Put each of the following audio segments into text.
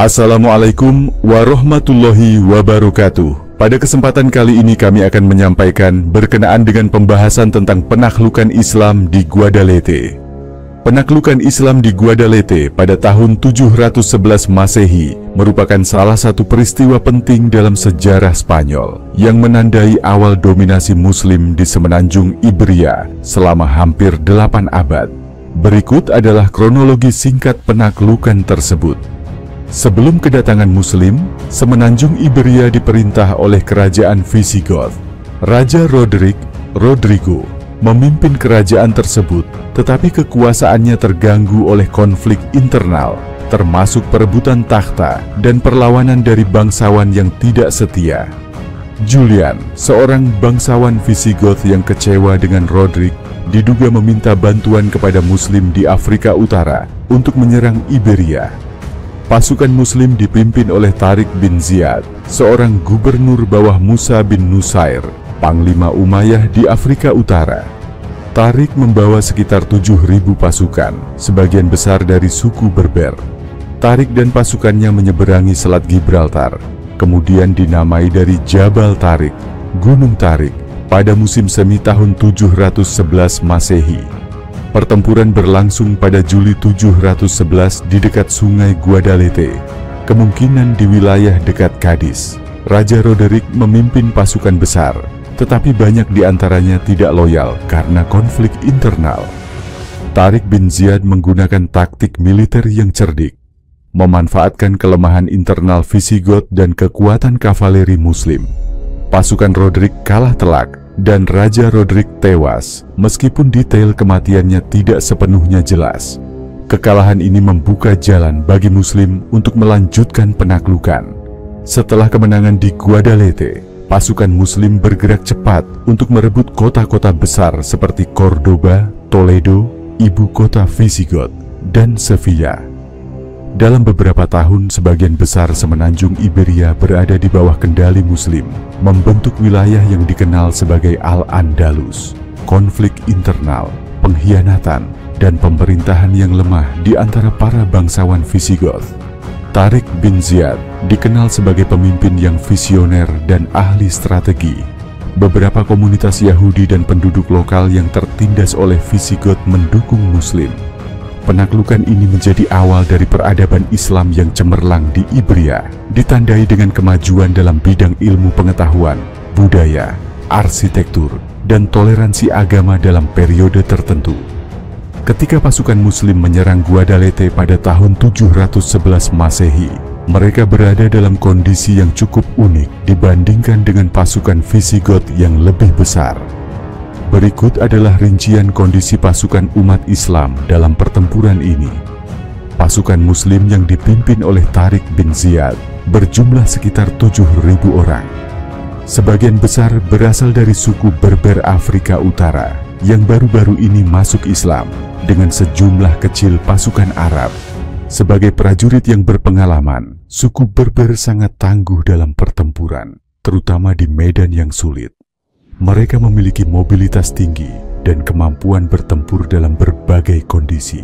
Assalamualaikum warahmatullahi wabarakatuh. Pada kesempatan kali ini kami akan menyampaikan berkenaan dengan pembahasan tentang penaklukan Islam di Guadalete. Penaklukan Islam di Guadalete pada tahun 711 Masehi merupakan salah satu peristiwa penting dalam sejarah Spanyol yang menandai awal dominasi Muslim di semenanjung Iberia selama hampir 8 abad. Berikut adalah kronologi singkat penaklukan tersebut. Sebelum kedatangan Muslim, semenanjung Iberia diperintah oleh kerajaan Visigoth. Raja Rodrigo memimpin kerajaan tersebut, tetapi kekuasaannya terganggu oleh konflik internal, termasuk perebutan takhta dan perlawanan dari bangsawan yang tidak setia. Julian, seorang bangsawan Visigoth yang kecewa dengan Rodrigo, diduga meminta bantuan kepada Muslim di Afrika Utara untuk menyerang Iberia. Pasukan Muslim dipimpin oleh Tariq bin Ziyad, seorang gubernur bawah Musa bin Nusair, Panglima Umayyah di Afrika Utara. Tariq membawa sekitar 7.000 pasukan, sebagian besar dari suku Berber. Tariq dan pasukannya menyeberangi Selat Gibraltar, kemudian dinamai dari Jabal Tariq, Gunung Tariq, pada musim semi tahun 711 Masehi. Pertempuran berlangsung pada Juli 711 di dekat sungai Guadalete, kemungkinan di wilayah dekat Cadiz. Raja Roderick memimpin pasukan besar, tetapi banyak di antaranya tidak loyal karena konflik internal. Tariq bin Ziyad menggunakan taktik militer yang cerdik, memanfaatkan kelemahan internal Visigoth dan kekuatan kavaleri Muslim. Pasukan Roderick kalah telak, dan Raja Roderick tewas, meskipun detail kematiannya tidak sepenuhnya jelas. Kekalahan ini membuka jalan bagi Muslim untuk melanjutkan penaklukan. Setelah kemenangan di Guadalete, pasukan Muslim bergerak cepat untuk merebut kota-kota besar seperti Cordoba, Toledo, ibu kota Visigoth, dan Sevilla. Dalam beberapa tahun, sebagian besar semenanjung Iberia berada di bawah kendali Muslim, membentuk wilayah yang dikenal sebagai Al-Andalus. Konflik internal, pengkhianatan, dan pemerintahan yang lemah di antara para bangsawan Visigoth. Tariq bin Ziyad dikenal sebagai pemimpin yang visioner dan ahli strategi. Beberapa komunitas Yahudi dan penduduk lokal yang tertindas oleh Visigoth mendukung Muslim. Penaklukan ini menjadi awal dari peradaban Islam yang cemerlang di Iberia, ditandai dengan kemajuan dalam bidang ilmu pengetahuan, budaya, arsitektur, dan toleransi agama dalam periode tertentu. Ketika pasukan Muslim menyerang Guadalete pada tahun 711 Masehi, mereka berada dalam kondisi yang cukup unik dibandingkan dengan pasukan Visigoth yang lebih besar. Berikut adalah rincian kondisi pasukan umat Islam dalam pertempuran ini. Pasukan Muslim yang dipimpin oleh Tariq bin Ziyad berjumlah sekitar 7.000 orang. Sebagian besar berasal dari suku Berber Afrika Utara yang baru-baru ini masuk Islam, dengan sejumlah kecil pasukan Arab. Sebagai prajurit yang berpengalaman, suku Berber sangat tangguh dalam pertempuran, terutama di medan yang sulit. Mereka memiliki mobilitas tinggi dan kemampuan bertempur dalam berbagai kondisi.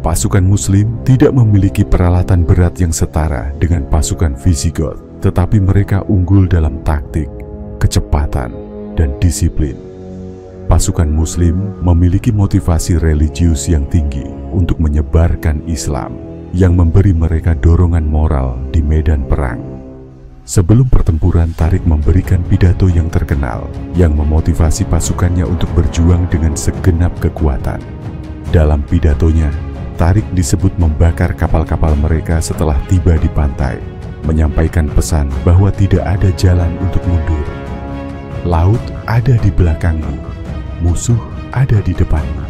Pasukan Muslim tidak memiliki peralatan berat yang setara dengan pasukan Visigoth, tetapi mereka unggul dalam taktik, kecepatan, dan disiplin. Pasukan Muslim memiliki motivasi religius yang tinggi untuk menyebarkan Islam, yang memberi mereka dorongan moral di medan perang. Sebelum pertempuran, Tariq memberikan pidato yang terkenal yang memotivasi pasukannya untuk berjuang dengan segenap kekuatan. Dalam pidatonya, Tariq disebut membakar kapal-kapal mereka setelah tiba di pantai, menyampaikan pesan bahwa tidak ada jalan untuk mundur. Laut ada di belakangmu, musuh ada di depanmu.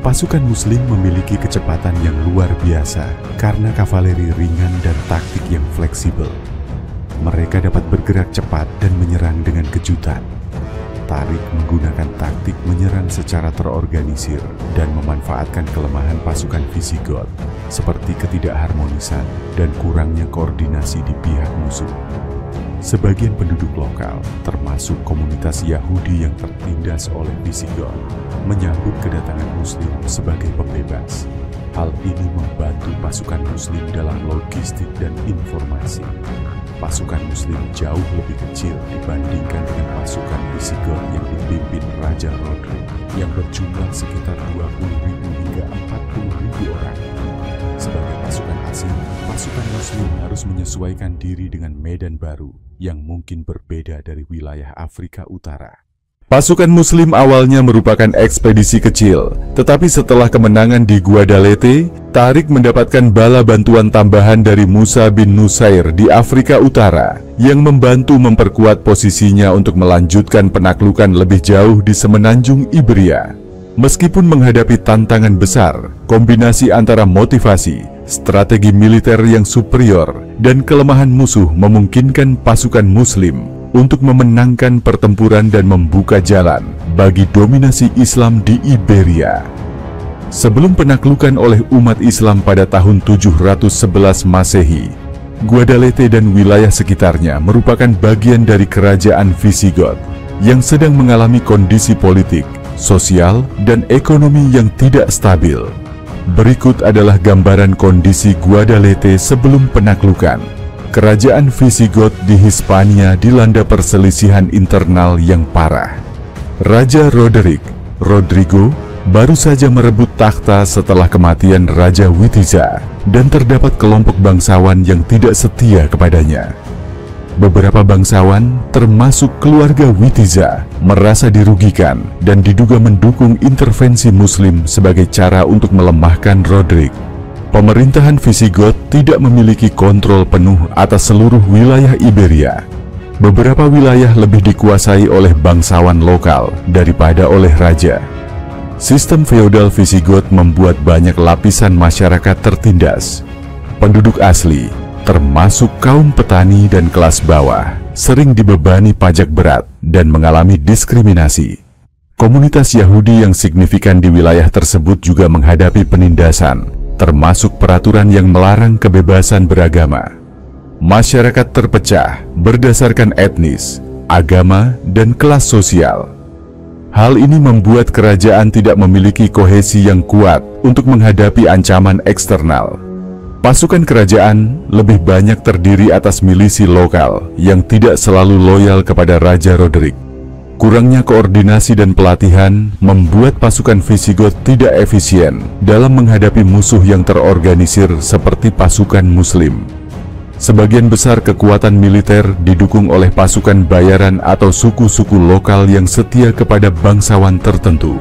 Pasukan Muslim memiliki kecepatan yang luar biasa karena kavaleri ringan dan taktik yang fleksibel. Mereka dapat bergerak cepat dan menyerang dengan kejutan. Tariq menggunakan taktik menyerang secara terorganisir dan memanfaatkan kelemahan pasukan Visigoth, seperti ketidakharmonisan dan kurangnya koordinasi di pihak musuh. Sebagian penduduk lokal, termasuk komunitas Yahudi yang tertindas oleh Visigoth, menyambut kedatangan Muslim sebagai pembebas. Hal ini membantu pasukan Muslim dalam logistik dan informasi. Pasukan Muslim jauh lebih kecil dibandingkan dengan pasukan Visigoth yang dipimpin Raja Roderick yang berjumlah sekitar 20.000 hingga 40.000 orang. Sebagai pasukan asing, pasukan Muslim harus menyesuaikan diri dengan medan baru yang mungkin berbeda dari wilayah Afrika Utara. Pasukan Muslim awalnya merupakan ekspedisi kecil, tetapi setelah kemenangan di Guadalete, Tariq mendapatkan bala bantuan tambahan dari Musa bin Nusair di Afrika Utara yang membantu memperkuat posisinya untuk melanjutkan penaklukan lebih jauh di semenanjung Iberia. Meskipun menghadapi tantangan besar, kombinasi antara motivasi, strategi militer yang superior, dan kelemahan musuh memungkinkan pasukan Muslim untuk memenangkan pertempuran dan membuka jalan bagi dominasi Islam di Iberia. Sebelum penaklukan oleh umat Islam pada tahun 711 Masehi, Guadalete dan wilayah sekitarnya merupakan bagian dari kerajaan Visigoth yang sedang mengalami kondisi politik, sosial, dan ekonomi yang tidak stabil. Berikut adalah gambaran kondisi Guadalete sebelum penaklukan. Kerajaan Visigoth di Hispania dilanda perselisihan internal yang parah. Raja Rodrigo, baru saja merebut takhta setelah kematian Raja Witiza, dan terdapat kelompok bangsawan yang tidak setia kepadanya. Beberapa bangsawan, termasuk keluarga Witiza, merasa dirugikan dan diduga mendukung intervensi Muslim sebagai cara untuk melemahkan Roderick. Pemerintahan Visigoth tidak memiliki kontrol penuh atas seluruh wilayah Iberia. Beberapa wilayah lebih dikuasai oleh bangsawan lokal daripada oleh raja. Sistem feodal Visigoth membuat banyak lapisan masyarakat tertindas. Penduduk asli, termasuk kaum petani dan kelas bawah, sering dibebani pajak berat dan mengalami diskriminasi. Komunitas Yahudi yang signifikan di wilayah tersebut juga menghadapi penindasan, termasuk peraturan yang melarang kebebasan beragama. Masyarakat terpecah berdasarkan etnis, agama, dan kelas sosial. Hal ini membuat kerajaan tidak memiliki kohesi yang kuat untuk menghadapi ancaman eksternal. Pasukan kerajaan lebih banyak terdiri atas milisi lokal yang tidak selalu loyal kepada Raja Roderick. Kurangnya koordinasi dan pelatihan membuat pasukan Visigoth tidak efisien dalam menghadapi musuh yang terorganisir seperti pasukan Muslim. Sebagian besar kekuatan militer didukung oleh pasukan bayaran atau suku-suku lokal yang setia kepada bangsawan tertentu.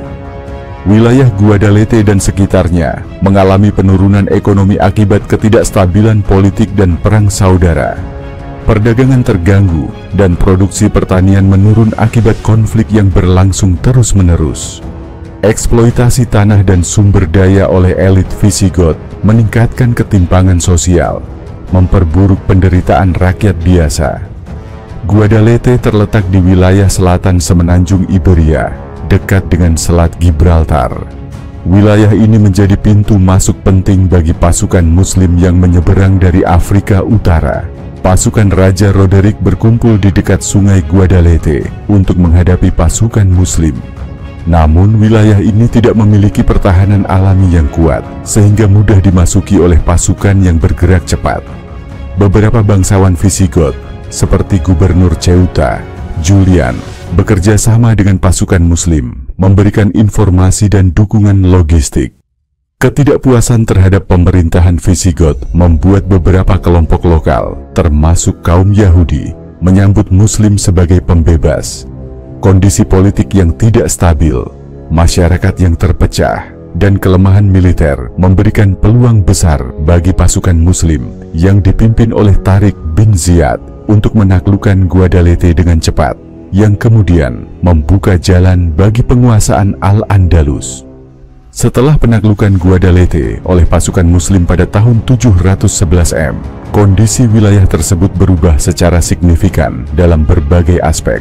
Wilayah Guadalete dan sekitarnya mengalami penurunan ekonomi akibat ketidakstabilan politik dan perang saudara. Perdagangan terganggu dan produksi pertanian menurun akibat konflik yang berlangsung terus-menerus. Eksploitasi tanah dan sumber daya oleh elit Visigoth meningkatkan ketimpangan sosial, memperburuk penderitaan rakyat biasa. Guadalete terletak di wilayah selatan semenanjung Iberia, dekat dengan Selat Gibraltar. Wilayah ini menjadi pintu masuk penting bagi pasukan Muslim yang menyeberang dari Afrika Utara. Pasukan Raja Roderick berkumpul di dekat sungai Guadalete untuk menghadapi pasukan Muslim. Namun wilayah ini tidak memiliki pertahanan alami yang kuat, sehingga mudah dimasuki oleh pasukan yang bergerak cepat. Beberapa bangsawan Visigoth, seperti Gubernur Ceuta, Julian, bekerja sama dengan pasukan Muslim, memberikan informasi dan dukungan logistik. Ketidakpuasan terhadap pemerintahan Visigoth membuat beberapa kelompok lokal, termasuk kaum Yahudi, menyambut Muslim sebagai pembebas. Kondisi politik yang tidak stabil, masyarakat yang terpecah, dan kelemahan militer memberikan peluang besar bagi pasukan Muslim yang dipimpin oleh Tariq bin Ziyad untuk menaklukkan Guadalete dengan cepat, yang kemudian membuka jalan bagi penguasaan Al-Andalus. Setelah penaklukan Guadalete oleh pasukan Muslim pada tahun 711 M, kondisi wilayah tersebut berubah secara signifikan dalam berbagai aspek.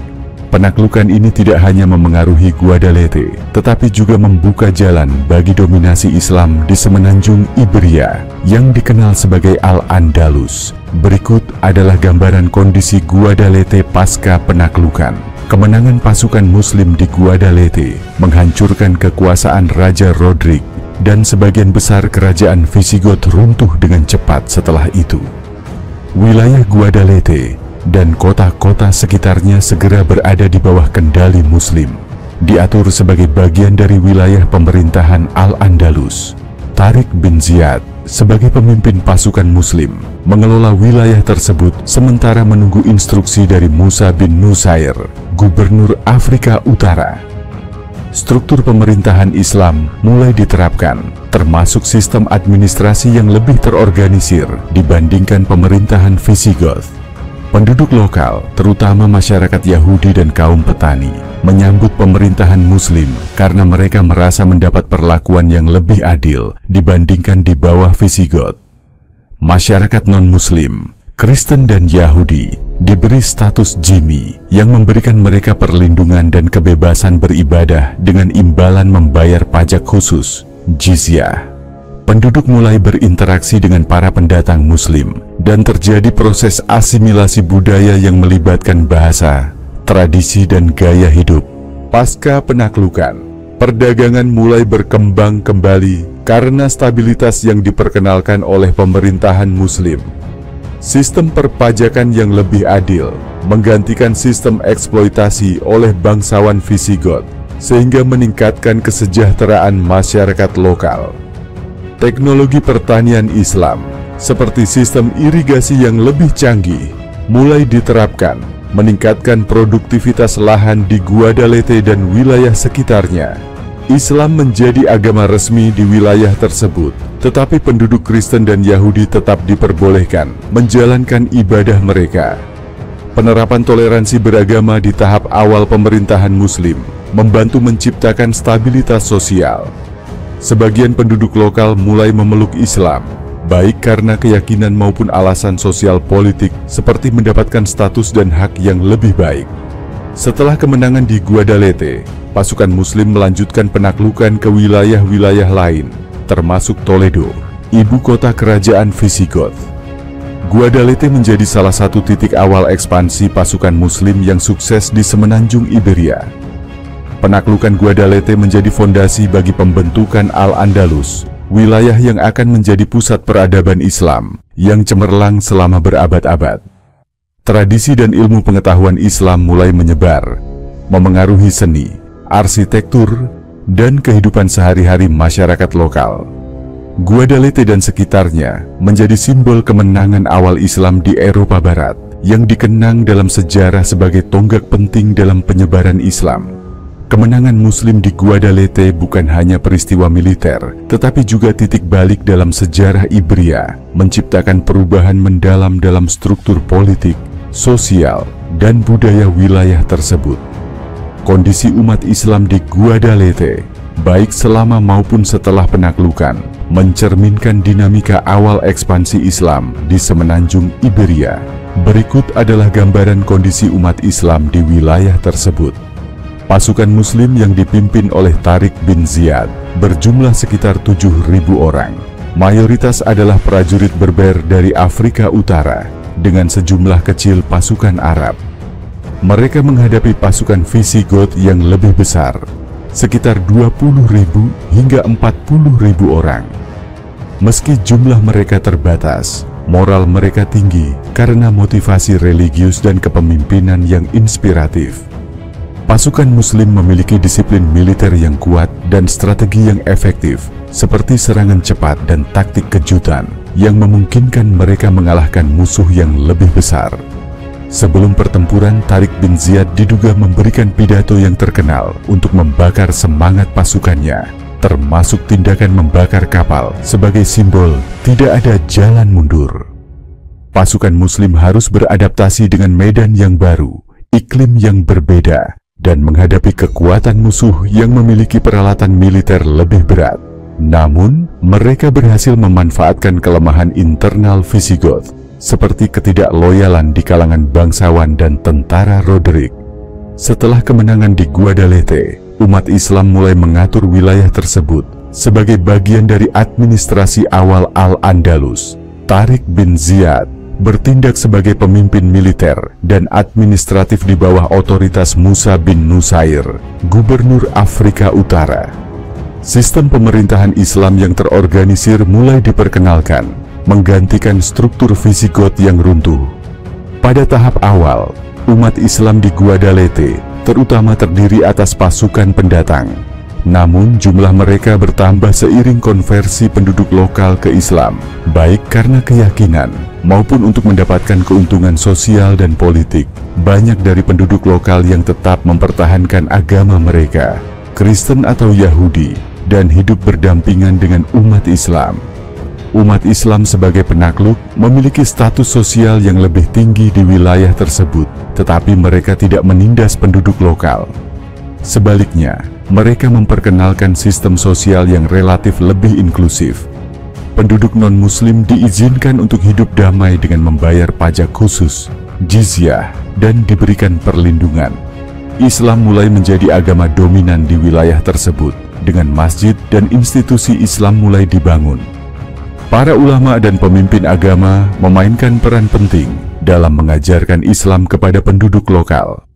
Penaklukan ini tidak hanya memengaruhi Guadalete, tetapi juga membuka jalan bagi dominasi Islam di semenanjung Iberia yang dikenal sebagai Al-Andalus. Berikut adalah gambaran kondisi Guadalete pasca penaklukan. Kemenangan pasukan Muslim di Guadalete menghancurkan kekuasaan Raja Roderick dan sebagian besar kerajaan Visigoth runtuh dengan cepat setelah itu. Wilayah Guadalete dan kota-kota sekitarnya segera berada di bawah kendali Muslim, diatur sebagai bagian dari wilayah pemerintahan Al-Andalus. Tariq bin Ziyad sebagai pemimpin pasukan Muslim mengelola wilayah tersebut sementara menunggu instruksi dari Musa bin Nusair, gubernur Afrika Utara. Struktur pemerintahan Islam mulai diterapkan, termasuk sistem administrasi yang lebih terorganisir dibandingkan pemerintahan Visigoth. Penduduk lokal, terutama masyarakat Yahudi dan kaum petani, menyambut pemerintahan Muslim karena mereka merasa mendapat perlakuan yang lebih adil dibandingkan di bawah Visigoth. Masyarakat non-Muslim, Kristen dan Yahudi, diberi status jimmy yang memberikan mereka perlindungan dan kebebasan beribadah dengan imbalan membayar pajak khusus, jizyah. Penduduk mulai berinteraksi dengan para pendatang Muslim dan terjadi proses asimilasi budaya yang melibatkan bahasa, tradisi, dan gaya hidup. Pasca penaklukan, perdagangan mulai berkembang kembali karena stabilitas yang diperkenalkan oleh pemerintahan Muslim. Sistem perpajakan yang lebih adil menggantikan sistem eksploitasi oleh bangsawan Visigoth, sehingga meningkatkan kesejahteraan masyarakat lokal. Teknologi pertanian Islam, seperti sistem irigasi yang lebih canggih, mulai diterapkan, meningkatkan produktivitas lahan di Guadalete dan wilayah sekitarnya. Islam menjadi agama resmi di wilayah tersebut, tetapi penduduk Kristen dan Yahudi tetap diperbolehkan menjalankan ibadah mereka. Penerapan toleransi beragama di tahap awal pemerintahan Muslim membantu menciptakan stabilitas sosial. Sebagian penduduk lokal mulai memeluk Islam, baik karena keyakinan maupun alasan sosial politik seperti mendapatkan status dan hak yang lebih baik. Setelah kemenangan di Guadalete, pasukan Muslim melanjutkan penaklukan ke wilayah-wilayah lain, termasuk Toledo, ibu kota kerajaan Visigoth. Guadalete menjadi salah satu titik awal ekspansi pasukan Muslim yang sukses di semenanjung Iberia. Penaklukan Guadalete menjadi fondasi bagi pembentukan Al-Andalus, wilayah yang akan menjadi pusat peradaban Islam yang cemerlang selama berabad-abad. Tradisi dan ilmu pengetahuan Islam mulai menyebar, memengaruhi seni, arsitektur, dan kehidupan sehari-hari masyarakat lokal. Guadalete dan sekitarnya menjadi simbol kemenangan awal Islam di Eropa Barat yang dikenang dalam sejarah sebagai tonggak penting dalam penyebaran Islam. Kemenangan Muslim di Guadalete bukan hanya peristiwa militer, tetapi juga titik balik dalam sejarah Iberia, menciptakan perubahan mendalam dalam struktur politik, sosial, dan budaya wilayah tersebut. Kondisi umat Islam di Guadalete, baik selama maupun setelah penaklukan, mencerminkan dinamika awal ekspansi Islam di semenanjung Iberia. Berikut adalah gambaran kondisi umat Islam di wilayah tersebut. Pasukan Muslim yang dipimpin oleh Tariq bin Ziyad berjumlah sekitar 7.000 orang. Mayoritas adalah prajurit Berber dari Afrika Utara dengan sejumlah kecil pasukan Arab. Mereka menghadapi pasukan Visigoth yang lebih besar, sekitar 20.000 hingga 40.000 orang. Meski jumlah mereka terbatas, moral mereka tinggi karena motivasi religius dan kepemimpinan yang inspiratif. Pasukan Muslim memiliki disiplin militer yang kuat dan strategi yang efektif, seperti serangan cepat dan taktik kejutan yang memungkinkan mereka mengalahkan musuh yang lebih besar. Sebelum pertempuran, Tariq bin Ziyad diduga memberikan pidato yang terkenal untuk membakar semangat pasukannya, termasuk tindakan membakar kapal sebagai simbol tidak ada jalan mundur. Pasukan Muslim harus beradaptasi dengan medan yang baru, iklim yang berbeda, dan menghadapi kekuatan musuh yang memiliki peralatan militer lebih berat. Namun, mereka berhasil memanfaatkan kelemahan internal Visigoth, seperti ketidakloyalan di kalangan bangsawan dan tentara Roderick. Setelah kemenangan di Guadalete, umat Islam mulai mengatur wilayah tersebut sebagai bagian dari administrasi awal Al-Andalus. Tariq bin Ziyad bertindak sebagai pemimpin militer dan administratif di bawah otoritas Musa bin Nusair, gubernur Afrika Utara. Sistem pemerintahan Islam yang terorganisir mulai diperkenalkan, menggantikan struktur visigot yang runtuh. Pada tahap awal, umat Islam di Guadalete terutama terdiri atas pasukan pendatang. Namun jumlah mereka bertambah seiring konversi penduduk lokal ke Islam, baik karena keyakinan maupun untuk mendapatkan keuntungan sosial dan politik. Banyak dari penduduk lokal yang tetap mempertahankan agama mereka, Kristen atau Yahudi, dan hidup berdampingan dengan umat Islam. Umat Islam sebagai penakluk memiliki status sosial yang lebih tinggi di wilayah tersebut, tetapi mereka tidak menindas penduduk lokal. Sebaliknya, mereka memperkenalkan sistem sosial yang relatif lebih inklusif. Penduduk non-muslim diizinkan untuk hidup damai dengan membayar pajak khusus, jizyah, dan diberikan perlindungan. Islam mulai menjadi agama dominan di wilayah tersebut, dengan masjid dan institusi Islam mulai dibangun. Para ulama dan pemimpin agama memainkan peran penting dalam mengajarkan Islam kepada penduduk lokal.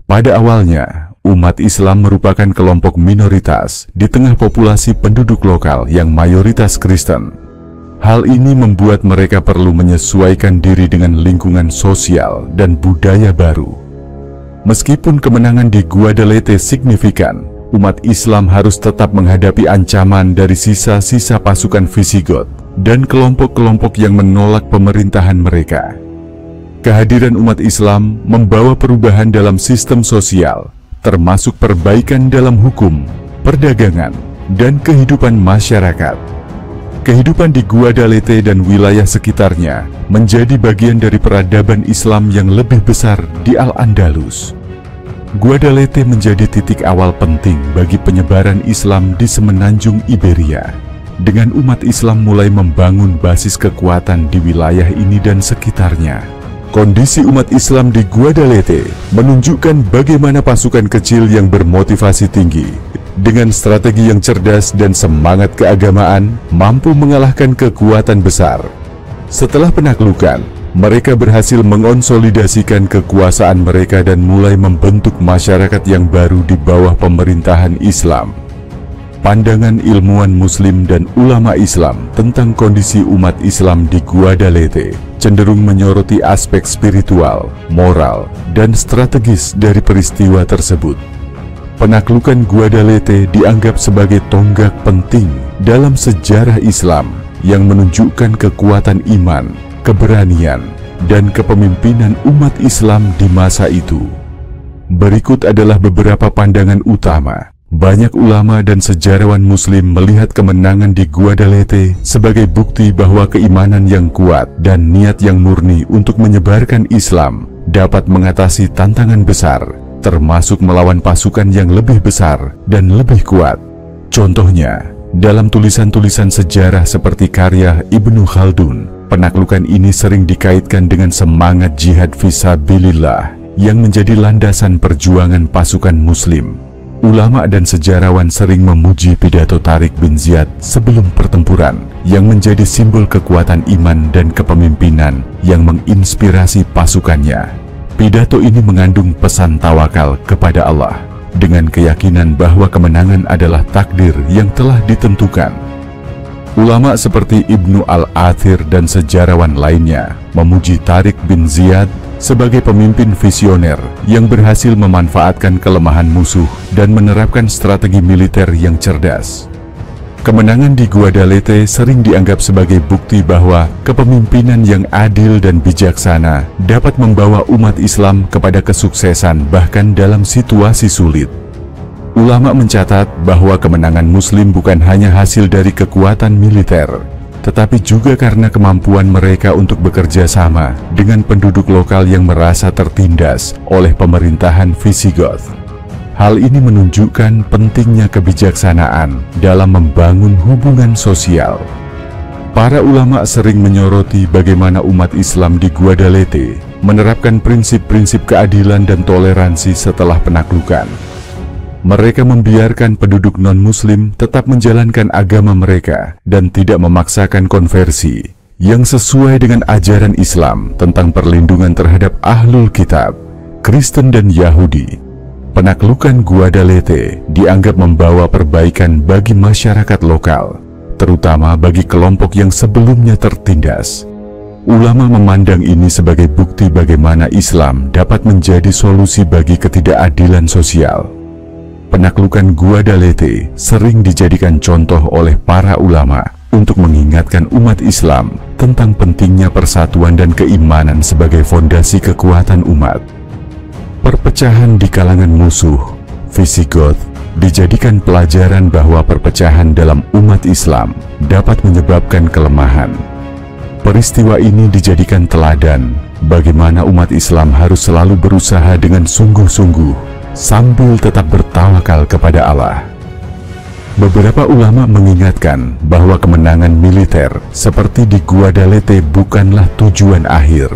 Pada awalnya, umat Islam merupakan kelompok minoritas di tengah populasi penduduk lokal yang mayoritas Kristen. Hal ini membuat mereka perlu menyesuaikan diri dengan lingkungan sosial dan budaya baru. Meskipun kemenangan di Guadalete signifikan, umat Islam harus tetap menghadapi ancaman dari sisa-sisa pasukan Visigot dan kelompok-kelompok yang menolak pemerintahan mereka. Kehadiran umat Islam membawa perubahan dalam sistem sosial, termasuk perbaikan dalam hukum, perdagangan, dan kehidupan masyarakat. Kehidupan di Guadalete dan wilayah sekitarnya menjadi bagian dari peradaban Islam yang lebih besar di Al-Andalus. Guadalete menjadi titik awal penting bagi penyebaran Islam di semenanjung Iberia, dengan umat Islam mulai membangun basis kekuatan di wilayah ini dan sekitarnya. Kondisi umat Islam di Guadalete menunjukkan bagaimana pasukan kecil yang bermotivasi tinggi, dengan strategi yang cerdas dan semangat keagamaan, mampu mengalahkan kekuatan besar. Setelah penaklukan, mereka berhasil mengonsolidasikan kekuasaan mereka dan mulai membentuk masyarakat yang baru di bawah pemerintahan Islam. Pandangan ilmuwan Muslim dan ulama Islam tentang kondisi umat Islam di Guadalete cenderung menyoroti aspek spiritual, moral, dan strategis dari peristiwa tersebut. Penaklukan Guadalete dianggap sebagai tonggak penting dalam sejarah Islam yang menunjukkan kekuatan iman, keberanian, dan kepemimpinan umat Islam di masa itu. Berikut adalah beberapa pandangan utama. Banyak ulama dan sejarawan Muslim melihat kemenangan di Guadalete sebagai bukti bahwa keimanan yang kuat dan niat yang murni untuk menyebarkan Islam dapat mengatasi tantangan besar, termasuk melawan pasukan yang lebih besar dan lebih kuat. Contohnya, dalam tulisan-tulisan sejarah seperti karya Ibnu Khaldun, penaklukan ini sering dikaitkan dengan semangat jihad fisabilillah yang menjadi landasan perjuangan pasukan Muslim. Ulama dan sejarawan sering memuji pidato Tariq bin Ziyad sebelum pertempuran yang menjadi simbol kekuatan iman dan kepemimpinan yang menginspirasi pasukannya. Pidato ini mengandung pesan tawakal kepada Allah dengan keyakinan bahwa kemenangan adalah takdir yang telah ditentukan. Ulama seperti Ibnu Al-Athir dan sejarawan lainnya memuji Tariq bin Ziyad sebagai pemimpin visioner yang berhasil memanfaatkan kelemahan musuh dan menerapkan strategi militer yang cerdas. Kemenangan di Guadalete sering dianggap sebagai bukti bahwa kepemimpinan yang adil dan bijaksana dapat membawa umat Islam kepada kesuksesan bahkan dalam situasi sulit. Ulama mencatat bahwa kemenangan Muslim bukan hanya hasil dari kekuatan militer, tetapi juga karena kemampuan mereka untuk bekerja sama dengan penduduk lokal yang merasa tertindas oleh pemerintahan Visigoth. Hal ini menunjukkan pentingnya kebijaksanaan dalam membangun hubungan sosial. Para ulama sering menyoroti bagaimana umat Islam di Guadalete menerapkan prinsip-prinsip keadilan dan toleransi setelah penaklukan. Mereka membiarkan penduduk non-muslim tetap menjalankan agama mereka dan tidak memaksakan konversi, yang sesuai dengan ajaran Islam tentang perlindungan terhadap Ahlul Kitab, Kristen dan Yahudi. Penaklukan Guadalete dianggap membawa perbaikan bagi masyarakat lokal, terutama bagi kelompok yang sebelumnya tertindas. Ulama memandang ini sebagai bukti bagaimana Islam dapat menjadi solusi bagi ketidakadilan sosial. Penaklukan Guadalete sering dijadikan contoh oleh para ulama untuk mengingatkan umat Islam tentang pentingnya persatuan dan keimanan sebagai fondasi kekuatan umat. Perpecahan di kalangan musuh, Visigoth, dijadikan pelajaran bahwa perpecahan dalam umat Islam dapat menyebabkan kelemahan. Peristiwa ini dijadikan teladan bagaimana umat Islam harus selalu berusaha dengan sungguh-sungguh sambil tetap bertawakal kepada Allah. Beberapa ulama mengingatkan bahwa kemenangan militer seperti di Guadalete bukanlah tujuan akhir.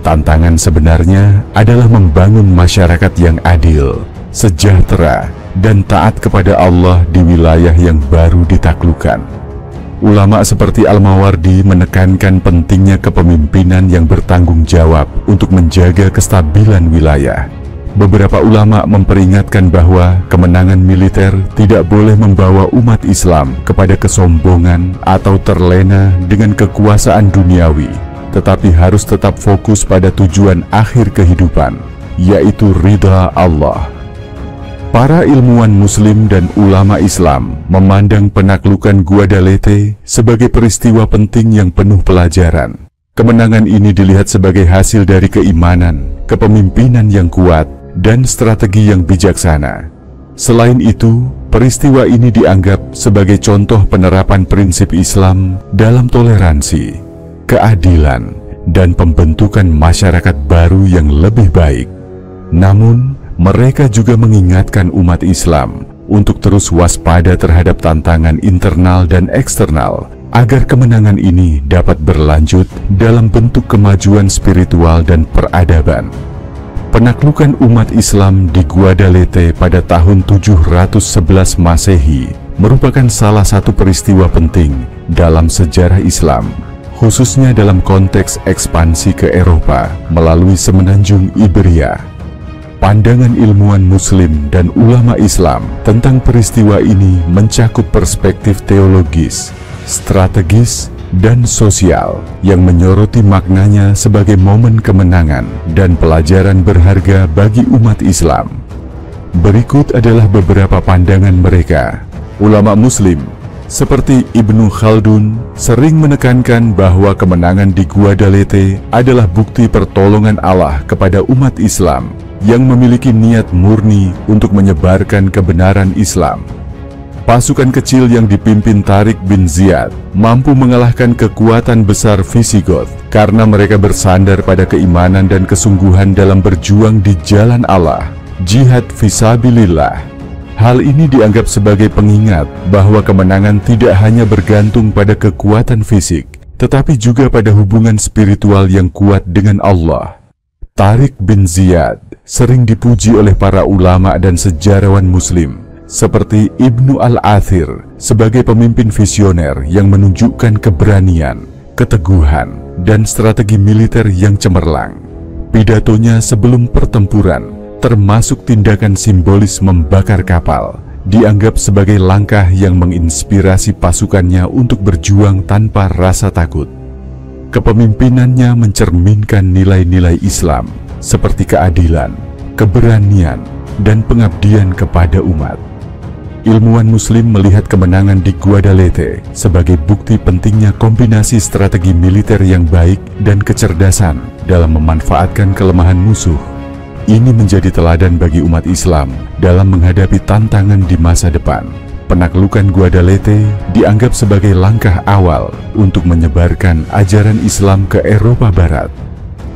Tantangan sebenarnya adalah membangun masyarakat yang adil, sejahtera, dan taat kepada Allah di wilayah yang baru ditaklukkan. Ulama seperti Al-Mawardi menekankan pentingnya kepemimpinan yang bertanggung jawab untuk menjaga kestabilan wilayah. Beberapa ulama memperingatkan bahwa kemenangan militer tidak boleh membawa umat Islam kepada kesombongan atau terlena dengan kekuasaan duniawi, tetapi harus tetap fokus pada tujuan akhir kehidupan, yaitu ridha Allah. Para ilmuwan Muslim dan ulama Islam memandang penaklukan Guadalete sebagai peristiwa penting yang penuh pelajaran. Kemenangan ini dilihat sebagai hasil dari keimanan, kepemimpinan yang kuat, dan strategi yang bijaksana. Selain itu, peristiwa ini dianggap sebagai contoh penerapan prinsip Islam dalam toleransi, keadilan, dan pembentukan masyarakat baru yang lebih baik. Namun, mereka juga mengingatkan umat Islam untuk terus waspada terhadap tantangan internal dan eksternal, agar kemenangan ini dapat berlanjut dalam bentuk kemajuan spiritual dan peradaban. Penaklukan umat Islam di Guadalete pada tahun 711 Masehi merupakan salah satu peristiwa penting dalam sejarah Islam, khususnya dalam konteks ekspansi ke Eropa melalui semenanjung Iberia. Pandangan ilmuwan Muslim dan ulama Islam tentang peristiwa ini mencakup perspektif teologis, strategis, dan sosial yang menyoroti maknanya sebagai momen kemenangan dan pelajaran berharga bagi umat Islam. Berikut adalah beberapa pandangan mereka. Ulama Muslim seperti Ibnu Khaldun sering menekankan bahwa kemenangan di Guadalete adalah bukti pertolongan Allah kepada umat Islam yang memiliki niat murni untuk menyebarkan kebenaran Islam. Pasukan kecil yang dipimpin Tariq bin Ziyad mampu mengalahkan kekuatan besar Visigoth karena mereka bersandar pada keimanan dan kesungguhan dalam berjuang di jalan Allah, jihad fisabilillah. Hal ini dianggap sebagai pengingat bahwa kemenangan tidak hanya bergantung pada kekuatan fisik, tetapi juga pada hubungan spiritual yang kuat dengan Allah. Tariq bin Ziyad sering dipuji oleh para ulama dan sejarawan Muslim, seperti Ibnu Al-Athir sebagai pemimpin visioner yang menunjukkan keberanian, keteguhan, dan strategi militer yang cemerlang. Pidatonya sebelum pertempuran, termasuk tindakan simbolis membakar kapal, dianggap sebagai langkah yang menginspirasi pasukannya untuk berjuang tanpa rasa takut. Kepemimpinannya mencerminkan nilai-nilai Islam seperti keadilan, keberanian, dan pengabdian kepada umat. Ilmuwan Muslim melihat kemenangan di Guadalete sebagai bukti pentingnya kombinasi strategi militer yang baik dan kecerdasan dalam memanfaatkan kelemahan musuh. Ini menjadi teladan bagi umat Islam dalam menghadapi tantangan di masa depan. Penaklukan Guadalete dianggap sebagai langkah awal untuk menyebarkan ajaran Islam ke Eropa Barat.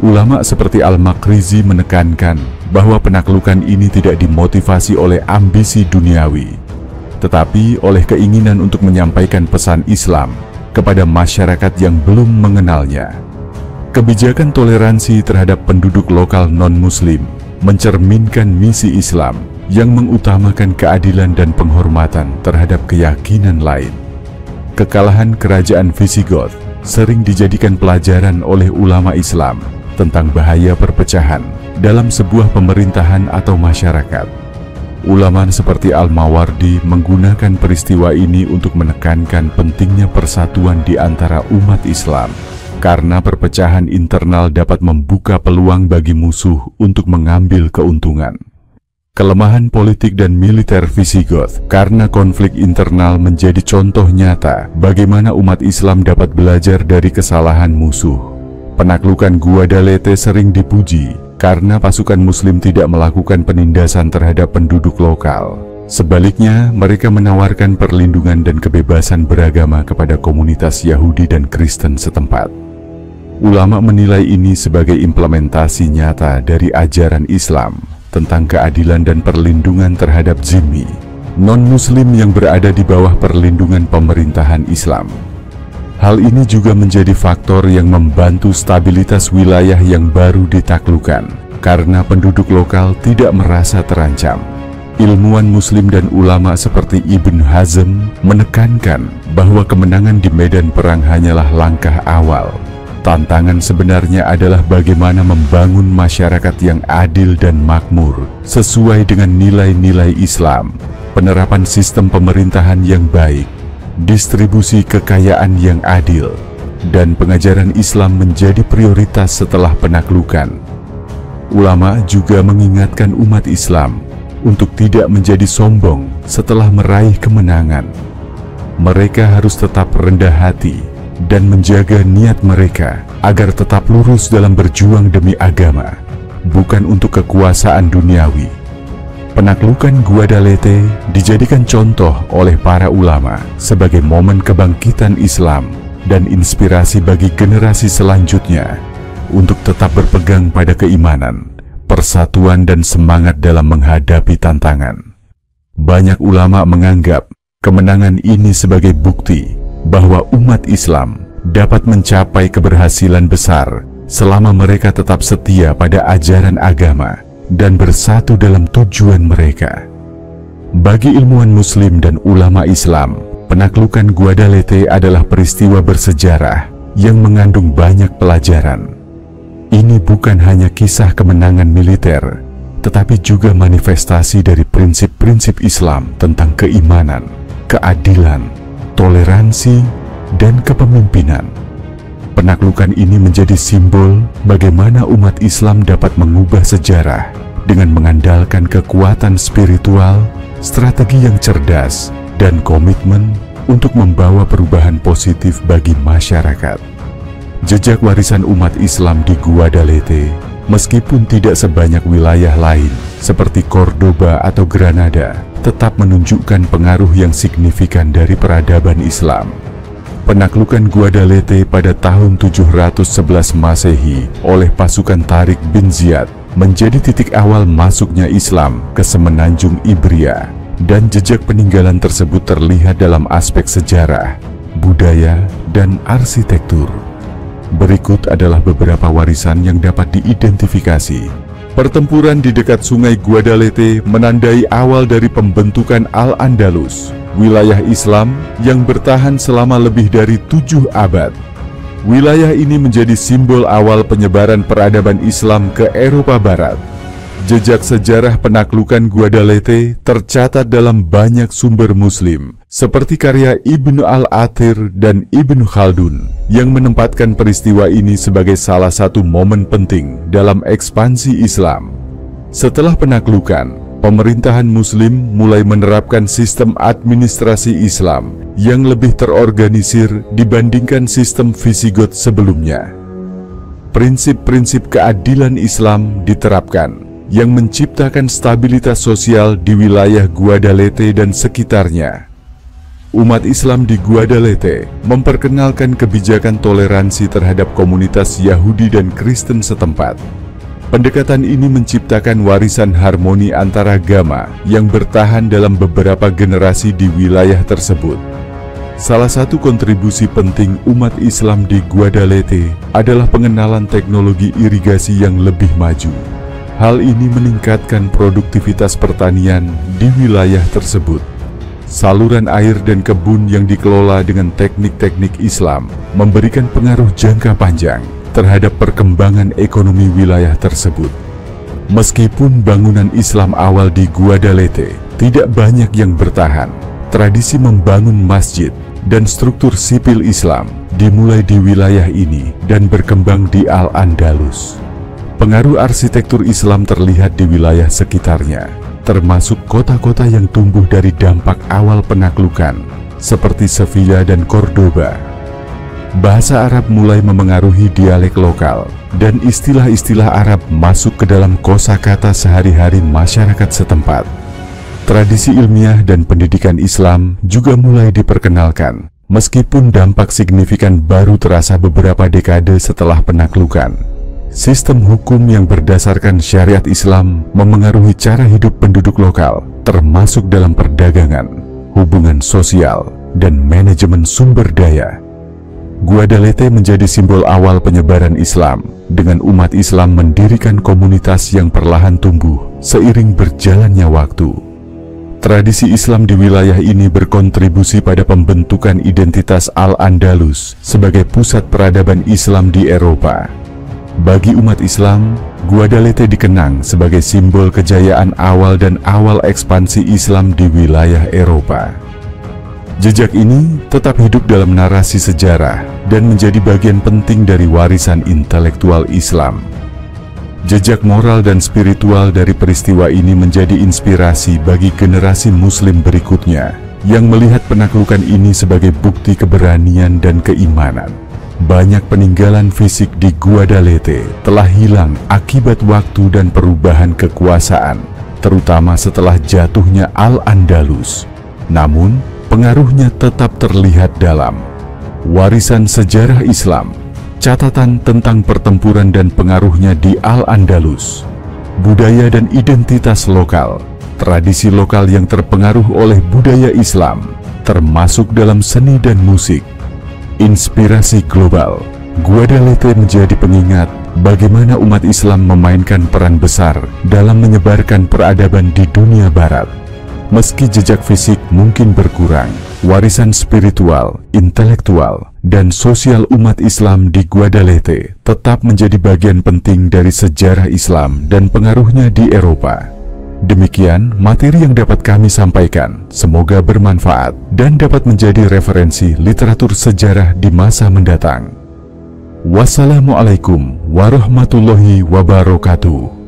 Ulama seperti Al-Makrizi menekankan bahwa penaklukan ini tidak dimotivasi oleh ambisi duniawi, tetapi oleh keinginan untuk menyampaikan pesan Islam kepada masyarakat yang belum mengenalnya. Kebijakan toleransi terhadap penduduk lokal non-Muslim mencerminkan misi Islam yang mengutamakan keadilan dan penghormatan terhadap keyakinan lain. Kekalahan kerajaan Visigoth sering dijadikan pelajaran oleh ulama Islam tentang bahaya perpecahan dalam sebuah pemerintahan atau masyarakat. Ulama seperti Al-Mawardi menggunakan peristiwa ini untuk menekankan pentingnya persatuan di antara umat Islam, karena perpecahan internal dapat membuka peluang bagi musuh untuk mengambil keuntungan. Kelemahan politik dan militer Visigoth karena konflik internal menjadi contoh nyata bagaimana umat Islam dapat belajar dari kesalahan musuh. Penaklukan Guadalete sering dipuji karena pasukan Muslim tidak melakukan penindasan terhadap penduduk lokal. Sebaliknya, mereka menawarkan perlindungan dan kebebasan beragama kepada komunitas Yahudi dan Kristen setempat. Ulama menilai ini sebagai implementasi nyata dari ajaran Islam tentang keadilan dan perlindungan terhadap zimmi, non-Muslim yang berada di bawah perlindungan pemerintahan Islam. Hal ini juga menjadi faktor yang membantu stabilitas wilayah yang baru ditaklukkan, karena penduduk lokal tidak merasa terancam. Ilmuwan Muslim dan ulama seperti Ibn Hazm menekankan bahwa kemenangan di medan perang hanyalah langkah awal. Tantangan sebenarnya adalah bagaimana membangun masyarakat yang adil dan makmur sesuai dengan nilai-nilai Islam, penerapan sistem pemerintahan yang baik, distribusi kekayaan yang adil, dan pengajaran Islam menjadi prioritas setelah penaklukan. Ulama juga mengingatkan umat Islam untuk tidak menjadi sombong setelah meraih kemenangan. Mereka harus tetap rendah hati dan menjaga niat mereka agar tetap lurus dalam berjuang demi agama, bukan untuk kekuasaan duniawi. Penaklukan Guadalete dijadikan contoh oleh para ulama sebagai momen kebangkitan Islam dan inspirasi bagi generasi selanjutnya untuk tetap berpegang pada keimanan, persatuan dan semangat dalam menghadapi tantangan. Banyak ulama menganggap kemenangan ini sebagai bukti bahwa umat Islam dapat mencapai keberhasilan besar selama mereka tetap setia pada ajaran agama dan bersatu dalam tujuan mereka. Bagi ilmuwan Muslim dan ulama Islam, penaklukan Guadalete adalah peristiwa bersejarah yang mengandung banyak pelajaran. Ini bukan hanya kisah kemenangan militer, tetapi juga manifestasi dari prinsip-prinsip Islam tentang keimanan, keadilan, toleransi, dan kepemimpinan. Penaklukan ini menjadi simbol bagaimana umat Islam dapat mengubah sejarah dengan mengandalkan kekuatan spiritual, strategi yang cerdas, dan komitmen untuk membawa perubahan positif bagi masyarakat. Jejak warisan umat Islam di Guadalete, meskipun tidak sebanyak wilayah lain seperti Cordoba atau Granada, tetap menunjukkan pengaruh yang signifikan dari peradaban Islam. Penaklukan Guadalete pada tahun 711 Masehi oleh pasukan Tariq bin Ziyad menjadi titik awal masuknya Islam ke semenanjung Ibria, dan jejak peninggalan tersebut terlihat dalam aspek sejarah, budaya, dan arsitektur. Berikut adalah beberapa warisan yang dapat diidentifikasi. Pertempuran di dekat sungai Guadalete menandai awal dari pembentukan Al-Andalus, wilayah Islam yang bertahan selama lebih dari 7 abad. Wilayah ini menjadi simbol awal penyebaran peradaban Islam ke Eropa Barat. Jejak sejarah penaklukan Guadalete tercatat dalam banyak sumber Muslim, seperti karya Ibnu Al-Athir dan Ibnu Khaldun, yang menempatkan peristiwa ini sebagai salah satu momen penting dalam ekspansi Islam. Setelah penaklukan, pemerintahan Muslim mulai menerapkan sistem administrasi Islam yang lebih terorganisir dibandingkan sistem Visigoth sebelumnya. Prinsip-prinsip keadilan Islam diterapkan, yang menciptakan stabilitas sosial di wilayah Guadalete dan sekitarnya. Umat Islam di Guadalete memperkenalkan kebijakan toleransi terhadap komunitas Yahudi dan Kristen setempat. Pendekatan ini menciptakan warisan harmoni antaragama yang bertahan dalam beberapa generasi di wilayah tersebut. Salah satu kontribusi penting umat Islam di Guadalete adalah pengenalan teknologi irigasi yang lebih maju. Hal ini meningkatkan produktivitas pertanian di wilayah tersebut. Saluran air dan kebun yang dikelola dengan teknik-teknik Islam memberikan pengaruh jangka panjang terhadap perkembangan ekonomi wilayah tersebut. Meskipun bangunan Islam awal di Guadalete tidak banyak yang bertahan, tradisi membangun masjid dan struktur sipil Islam dimulai di wilayah ini dan berkembang di Al-Andalus. Pengaruh arsitektur Islam terlihat di wilayah sekitarnya, termasuk kota-kota yang tumbuh dari dampak awal penaklukan, seperti Sevilla dan Cordoba. Bahasa Arab mulai memengaruhi dialek lokal, dan istilah-istilah Arab masuk ke dalam kosakata sehari-hari masyarakat setempat. Tradisi ilmiah dan pendidikan Islam juga mulai diperkenalkan, meskipun dampak signifikan baru terasa beberapa dekade setelah penaklukan. Sistem hukum yang berdasarkan syariat Islam memengaruhi cara hidup penduduk lokal, termasuk dalam perdagangan, hubungan sosial, dan manajemen sumber daya. Guadalete menjadi simbol awal penyebaran Islam, dengan umat Islam mendirikan komunitas yang perlahan tumbuh seiring berjalannya waktu. Tradisi Islam di wilayah ini berkontribusi pada pembentukan identitas Al-Andalus sebagai pusat peradaban Islam di Eropa. Bagi umat Islam, Guadalete dikenang sebagai simbol kejayaan awal dan awal ekspansi Islam di wilayah Eropa. Jejak ini tetap hidup dalam narasi sejarah dan menjadi bagian penting dari warisan intelektual Islam. Jejak moral dan spiritual dari peristiwa ini menjadi inspirasi bagi generasi Muslim berikutnya yang melihat penaklukan ini sebagai bukti keberanian dan keimanan. Banyak peninggalan fisik di Guadalete telah hilang akibat waktu dan perubahan kekuasaan, terutama setelah jatuhnya Al-Andalus. Namun, pengaruhnya tetap terlihat dalam warisan sejarah Islam, catatan tentang pertempuran dan pengaruhnya di Al-Andalus, budaya dan identitas lokal, tradisi lokal yang terpengaruh oleh budaya Islam, termasuk dalam seni dan musik. Inspirasi global, Guadalete menjadi pengingat bagaimana umat Islam memainkan peran besar dalam menyebarkan peradaban di dunia barat. Meski jejak fisik mungkin berkurang, warisan spiritual, intelektual, dan sosial umat Islam di Guadalete tetap menjadi bagian penting dari sejarah Islam dan pengaruhnya di Eropa. Demikian materi yang dapat kami sampaikan, semoga bermanfaat dan dapat menjadi referensi literatur sejarah di masa mendatang. Wassalamualaikum warahmatullahi wabarakatuh.